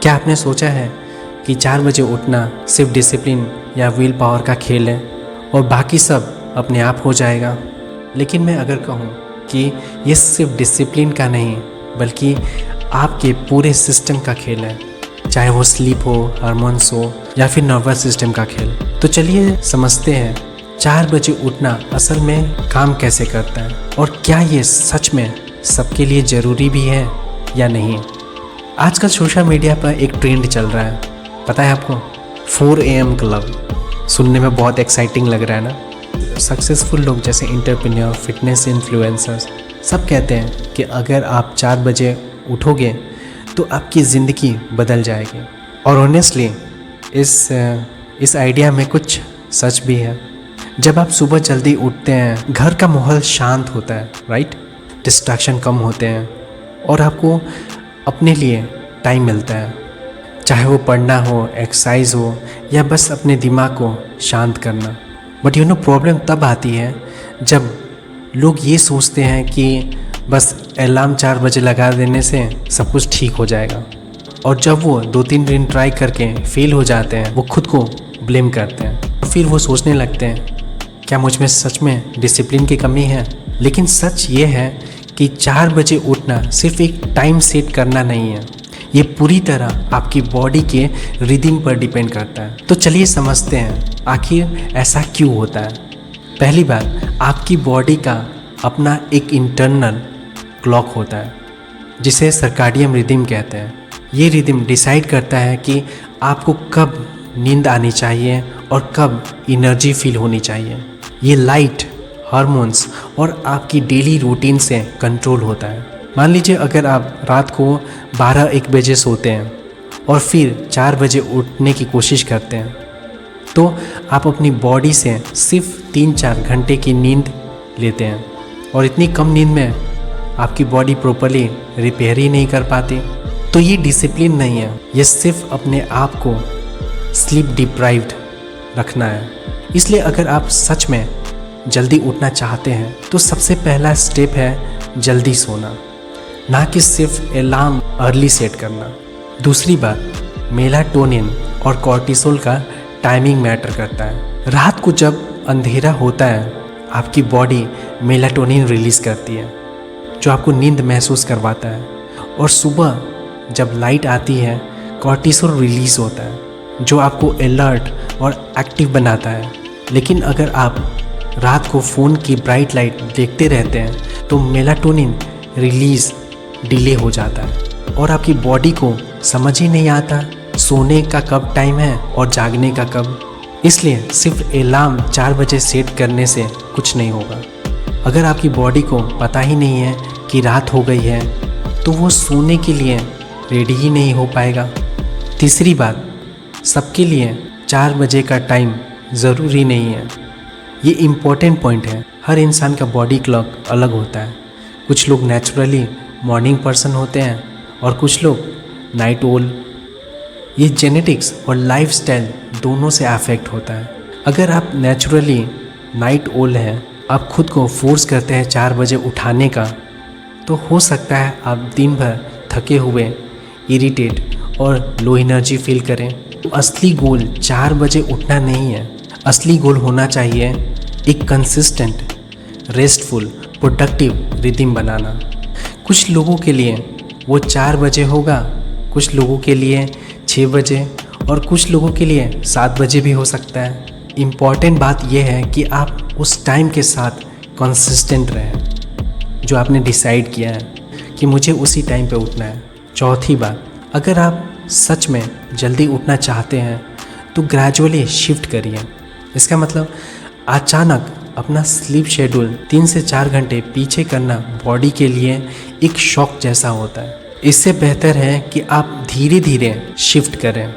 क्या आपने सोचा है कि 4 बजे उठना सिर्फ डिसिप्लिन या विल पावर का खेल है और बाकी सब अपने आप हो जाएगा? लेकिन मैं अगर कहूँ कि ये सिर्फ डिसिप्लिन का नहीं बल्कि आपके पूरे सिस्टम का खेल है, चाहे वो स्लीप हो, हार्मोन्स हो या फिर नर्वस सिस्टम का खेल। तो चलिए समझते हैं 4 बजे उठना असल में काम कैसे करता है और क्या ये सच में सबके लिए ज़रूरी भी है या नहीं। आजकल सोशल मीडिया पर एक ट्रेंड चल रहा है, पता है आपको? 4 AM क्लब। सुनने में बहुत एक्साइटिंग लग रहा है ना। सक्सेसफुल लोग जैसे एंटरप्रेन्योर, फिटनेस इन्फ्लुएंसर्स सब कहते हैं कि अगर आप 4 बजे उठोगे तो आपकी ज़िंदगी बदल जाएगी। और ऑनेस्टली इस आइडिया में कुछ सच भी है। जब आप सुबह जल्दी उठते हैं, घर का माहौल शांत होता है, राइट? डिस्ट्रैक्शन कम होते हैं और आपको अपने लिए टाइम मिलता है, चाहे वो पढ़ना हो, एक्सरसाइज हो या बस अपने दिमाग को शांत करना। बट प्रॉब्लम तब आती है जब लोग ये सोचते हैं कि बस अलार्म 4 बजे लगा देने से सब कुछ ठीक हो जाएगा, और जब वो 2-3 दिन ट्राई करके फेल हो जाते हैं वो खुद को ब्लेम करते हैं और फिर वो सोचने लगते हैं क्या मुझ में सच में डिसिप्लिन की कमी है। लेकिन सच ये है कि 4 बजे उठना सिर्फ एक टाइम सेट करना नहीं है, ये पूरी तरह आपकी बॉडी के रिदम पर डिपेंड करता है। तो चलिए समझते हैं आखिर ऐसा क्यों होता है। पहली बात, आपकी बॉडी का अपना एक इंटरनल क्लॉक होता है जिसे सर्काडियन रिदम कहते हैं। ये रिदम डिसाइड करता है कि आपको कब नींद आनी चाहिए और कब एनर्जी फील होनी चाहिए। ये लाइट, हार्मोन्स और आपकी डेली रूटीन से कंट्रोल होता है। मान लीजिए अगर आप रात को 12-1 बजे सोते हैं और फिर 4 बजे उठने की कोशिश करते हैं तो आप अपनी बॉडी से सिर्फ 3-4 घंटे की नींद लेते हैं, और इतनी कम नींद में आपकी बॉडी प्रॉपरली रिपेयर ही नहीं कर पाती। तो ये डिसिप्लिन नहीं है, ये सिर्फ अपने आप को स्लीप डिप्राइव्ड रखना है। इसलिए अगर आप सच में जल्दी उठना चाहते हैं तो सबसे पहला स्टेप है जल्दी सोना, ना कि सिर्फ अलार्म अर्ली सेट करना। दूसरी बात, मेलाटोनिन और कॉर्टिसोल का टाइमिंग मैटर करता है। रात को जब अंधेरा होता है आपकी बॉडी मेलाटोनिन रिलीज़ करती है जो आपको नींद महसूस करवाता है, और सुबह जब लाइट आती है कॉर्टिसोल रिलीज़ होता है जो आपको अलर्ट और एक्टिव बनाता है। लेकिन अगर आप रात को फ़ोन की ब्राइट लाइट देखते रहते हैं तो मेलाटोनिन रिलीज़ डिले हो जाता है और आपकी बॉडी को समझ ही नहीं आता सोने का कब टाइम है और जागने का कब। इसलिए सिर्फ अलार्म 4 बजे सेट करने से कुछ नहीं होगा। अगर आपकी बॉडी को पता ही नहीं है कि रात हो गई है तो वो सोने के लिए रेडी ही नहीं हो पाएगा। तीसरी बात, सबके लिए 4 बजे का टाइम ज़रूरी नहीं है। ये इम्पोर्टेंट पॉइंट है। हर इंसान का बॉडी क्लॉक अलग होता है। कुछ लोग नेचुरली मॉर्निंग पर्सन होते हैं और कुछ लोग नाइट ओल। ये जेनेटिक्स और लाइफस्टाइल दोनों से अफेक्ट होता है। अगर आप नेचुरली नाइट ओल हैं, आप खुद को फोर्स करते हैं 4 बजे उठाने का, तो हो सकता है आप दिन भर थके हुए, इरिटेट और लो एनर्जी फील करें। तो असली गोल 4 बजे उठना नहीं है। असली गोल होना चाहिए एक कंसिस्टेंट, रेस्टफुल, प्रोडक्टिव रिदम बनाना। कुछ लोगों के लिए वो 4 बजे होगा, कुछ लोगों के लिए 6 बजे और कुछ लोगों के लिए 7 बजे भी हो सकता है। इम्पॉर्टेंट बात यह है कि आप उस टाइम के साथ कंसिस्टेंट रहें जो आपने डिसाइड किया है कि मुझे उसी टाइम पे उठना है। चौथी बात, अगर आप सच में जल्दी उठना चाहते हैं तो ग्रेजुअली शिफ्ट करिए। इसका मतलब अचानक अपना स्लीप शेड्यूल 3 से 4 घंटे पीछे करना बॉडी के लिए एक शॉक जैसा होता है। इससे बेहतर है कि आप धीरे धीरे शिफ्ट करें,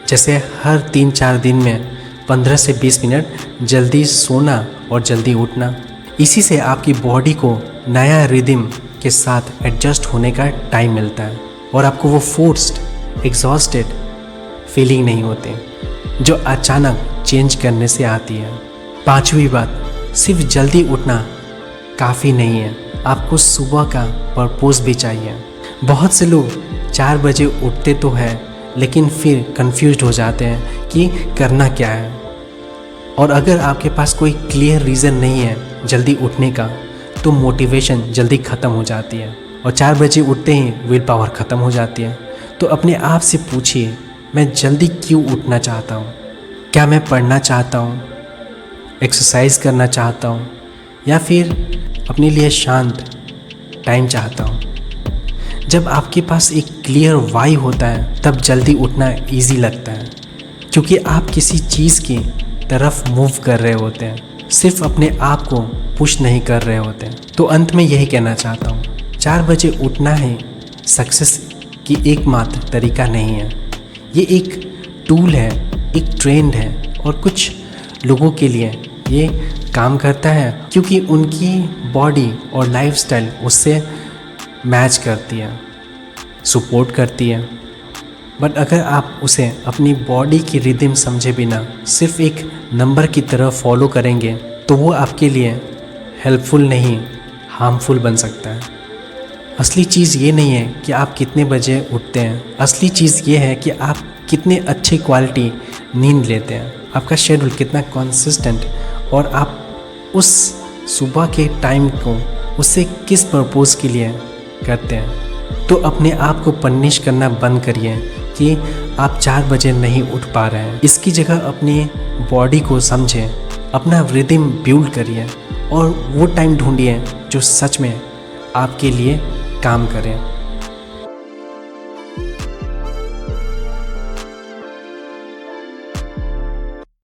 जैसे हर 3-4 दिन में 15 से 20 मिनट जल्दी सोना और जल्दी उठना। इसी से आपकी बॉडी को नया रिदम के साथ एडजस्ट होने का टाइम मिलता है और आपको वो फोर्स्ड, एग्जॉस्टेड फीलिंग नहीं होती जो अचानक चेंज करने से आती है। 5वीं बात, सिर्फ जल्दी उठना काफ़ी नहीं है, आपको सुबह का पर्पस भी चाहिए। बहुत से लोग 4 बजे उठते तो है लेकिन फिर कंफ्यूज्ड हो जाते हैं कि करना क्या है। और अगर आपके पास कोई क्लियर रीज़न नहीं है जल्दी उठने का, तो मोटिवेशन जल्दी ख़त्म हो जाती है और 4 बजे उठते ही विल पावर ख़त्म हो जाती है। तो अपने आप से पूछिए, मैं जल्दी क्यों उठना चाहता हूँ? क्या मैं पढ़ना चाहता हूँ, एक्सरसाइज करना चाहता हूँ, या फिर अपने लिए शांत टाइम चाहता हूँ? जब आपके पास एक क्लियर वाई होता है तब जल्दी उठना इजी लगता है, क्योंकि आप किसी चीज़ की तरफ मूव कर रहे होते हैं, सिर्फ अपने आप को पुश नहीं कर रहे होते हैं। तो अंत में यही कहना चाहता हूँ, 4 बजे उठना है सक्सेस की एकमात्र तरीका नहीं है। ये एक टूल है, एक ट्रेंड है, और कुछ लोगों के लिए ये काम करता है क्योंकि उनकी बॉडी और लाइफस्टाइल उससे मैच करती है, सपोर्ट करती है। बट अगर आप उसे अपनी बॉडी की रिदम समझे बिना सिर्फ एक नंबर की तरह फॉलो करेंगे तो वो आपके लिए हेल्पफुल नहीं, हार्मफुल बन सकता है। असली चीज़ ये नहीं है कि आप कितने बजे उठते हैं, असली चीज़ ये है कि आप कितने अच्छे क्वालिटी नींद लेते हैं, आपका शेड्यूल कितना कंसिस्टेंट, और आप उस सुबह के टाइम को उससे किस पर्पज़ के लिए करते हैं। तो अपने आप को पनिश करना बंद करिए कि आप 4 बजे नहीं उठ पा रहे हैं। इसकी जगह अपनी बॉडी को समझें, अपना रिदम बिल्ड करिए और वो टाइम ढूंढिए जो सच में आपके लिए काम करे।